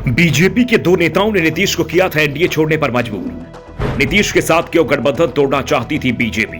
BJP के दो नेताओं ने नीतीश को किया था एनडीए छोड़ने पर मजबूर। नीतीश के साथ क्यों गठबंधन तोड़ना चाहती थी बीजेपी।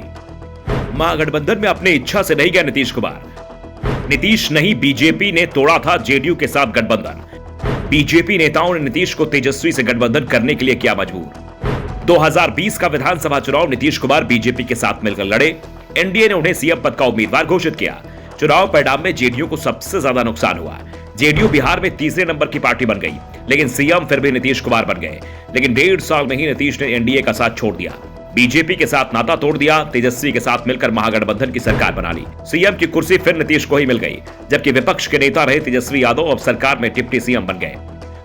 महागठबंधन में अपनी इच्छा से नहीं गया नीतीश कुमार। नीतीश नहीं, बीजेपी ने तोड़ा था जेडीयू के साथ गठबंधन। बीजेपी नेताओं ने नीतीश को तेजस्वी से गठबंधन करने के लिए किया मजबूर। 2020 का विधानसभा चुनाव नीतीश कुमार बीजेपी के साथ मिलकर लड़े। एनडीए ने उन्हें सीएम पद का उम्मीदवार घोषित किया। चुनाव परिणाम में जेडीयू को सबसे ज्यादा नुकसान हुआ। जेडीयू बिहार में तीसरे नंबर की पार्टी बन गई, लेकिन सीएम फिर भी नीतीश कुमार बन गए। लेकिन 1.5 साल में ही नीतीश ने एनडीए का साथ छोड़ दिया, बीजेपी के साथ नाता तोड़ दिया, तेजस्वी के साथ मिलकर महागठबंधन की सरकार बना ली। सीएम की कुर्सी फिर नीतीश को ही मिल गई, जबकि विपक्ष के नेता रहे तेजस्वी यादव अब सरकार में डिप्टी सीएम बन गए।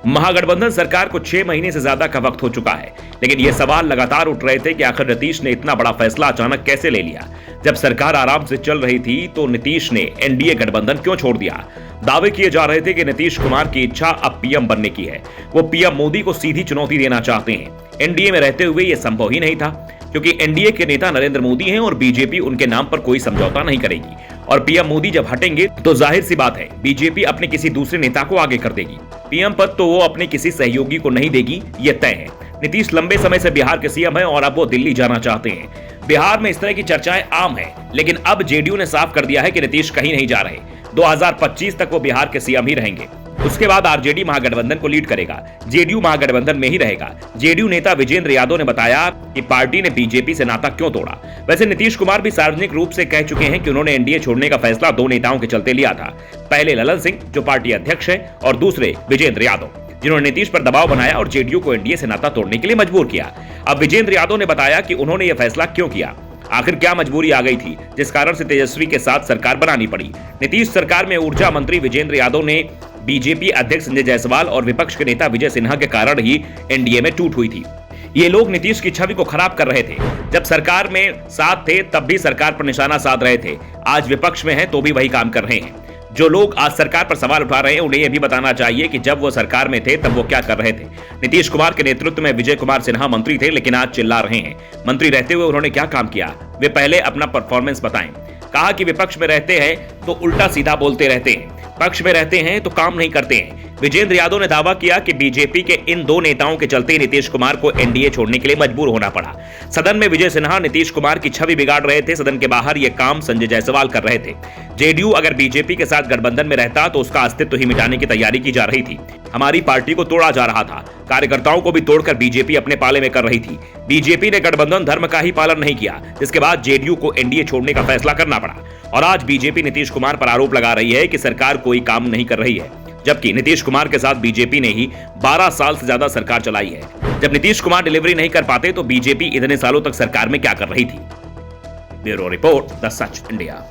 महागठबंधन सरकार को 6 महीने से ज्यादा का वक्त हो चुका है, लेकिन ये सवाल लगातार उठ रहे थे कि आखिर नीतीश ने इतना बड़ा फैसला अचानक कैसे ले लिया। जब सरकार आराम से चल रही थी तो नीतीश ने एनडीए गठबंधन क्यों छोड़ दिया। दावे किए जा रहे थे कि नीतीश कुमार की इच्छा अब पीएम बनने की है। वो पीएम मोदी को सीधी चुनौती देना चाहते हैं। एनडीए में रहते हुए यह संभव ही नहीं था, क्योंकि एनडीए के नेता नरेंद्र मोदी हैं और बीजेपी उनके नाम पर कोई समझौता नहीं करेगी। और पीएम मोदी जब हटेंगे तो जाहिर सी बात है बीजेपी अपने किसी दूसरे नेता को आगे कर देगी। पीएम पद तो वो अपने किसी सहयोगी को नहीं देगी, ये तय है। नीतीश लंबे समय से बिहार के सीएम हैं और अब वो दिल्ली जाना चाहते हैं। बिहार में इस तरह की चर्चाएं आम है, लेकिन अब जेडीयू ने साफ कर दिया है कि नीतीश कहीं नहीं जा रहे। 2025 तक वो बिहार के सीएम ही रहेंगे। उसके बाद आरजेडी महागठबंधन को लीड करेगा। जेडीयू महागठबंधन में ही रहेगा। जेडीयू नेता विजेंद्र यादव ने बताया कि पार्टी ने बीजेपी से नाता क्यों तोड़ा। वैसे नीतीश कुमार भी सार्वजनिक रूप से कह चुके हैं कि उन्होंने एनडीए छोड़ने का फैसला दो नेताओं के चलते लिया था। पहले ललन सिंह, जो पार्टी अध्यक्ष है, और दूसरे विजेंद्र यादव, जिन्होंने नीतीश पर दबाव बनाया और जेडीयू को एनडीए से नाता तोड़ने के लिए मजबूर किया। अब विजेंद्र यादव ने बताया कि उन्होंने यह फैसला क्यों किया, आखिर क्या मजबूरी आ गई थी जिस कारण से तेजस्वी के साथ सरकार बनानी पड़ी। नीतीश सरकार में ऊर्जा मंत्री विजेंद्र यादव ने बीजेपी अध्यक्ष संजय जायसवाल और विपक्ष के नेता विजय सिन्हा के कारण ही एनडीए में टूट हुई थी। ये लोग नीतीश की छवि को खराब कर रहे थे। जब सरकार में साथ थे तब भी सरकार पर निशाना साध रहे थे। आज विपक्ष में हैं तो भी वही काम कर रहे हैं। जो लोग आज सरकार पर सवाल उठा रहे हैं उन्हें यह भी बताना चाहिए कि जब वो सरकार में थे तब वो क्या कर रहे थे। नीतीश कुमार के नेतृत्व में विजय कुमार सिन्हा मंत्री थे, लेकिन आज चिल्ला रहे हैं। मंत्री रहते हुए उन्होंने क्या काम किया, वे पहले अपना परफॉर्मेंस बताएं। कहा कि विपक्ष में रहते हैं तो उल्टा सीधा बोलते रहते हैं, पक्ष में रहते हैं तो काम नहीं करते हैं। विजेंद्र यादव ने दावा किया कि बीजेपी के इन दो नेताओं के चलते नीतीश कुमार को एनडीए छोड़ने के लिए मजबूर होना पड़ा। सदन में विजय सिन्हा नीतीश कुमार की छवि बिगाड़ रहे थे, सदन के बाहर यह काम संजय जायसवाल कर रहे थे। जेडीयू अगर बीजेपी के साथ गठबंधन में रहता तो उसका अस्तित्व ही मिटाने की तैयारी की जा रही थी। हमारी पार्टी को तोड़ा जा रहा था, कार्यकर्ताओं को भी तोड़कर बीजेपी अपने पाले में कर रही थी। बीजेपी ने गठबंधन धर्म का ही पालन नहीं किया, जिसके बाद जेडीयू को एनडीए छोड़ने का फैसला करना पड़ा। और आज बीजेपी नीतीश कुमार पर आरोप लगा रही है कि सरकार कोई काम नहीं कर रही है, जबकि नीतीश कुमार के साथ बीजेपी ने ही 12 साल से ज्यादा सरकार चलाई है। जब नीतीश कुमार डिलीवरी नहीं कर पाते तो बीजेपी इतने सालों तक सरकार में क्या कर रही थी। Bureau report, the such India.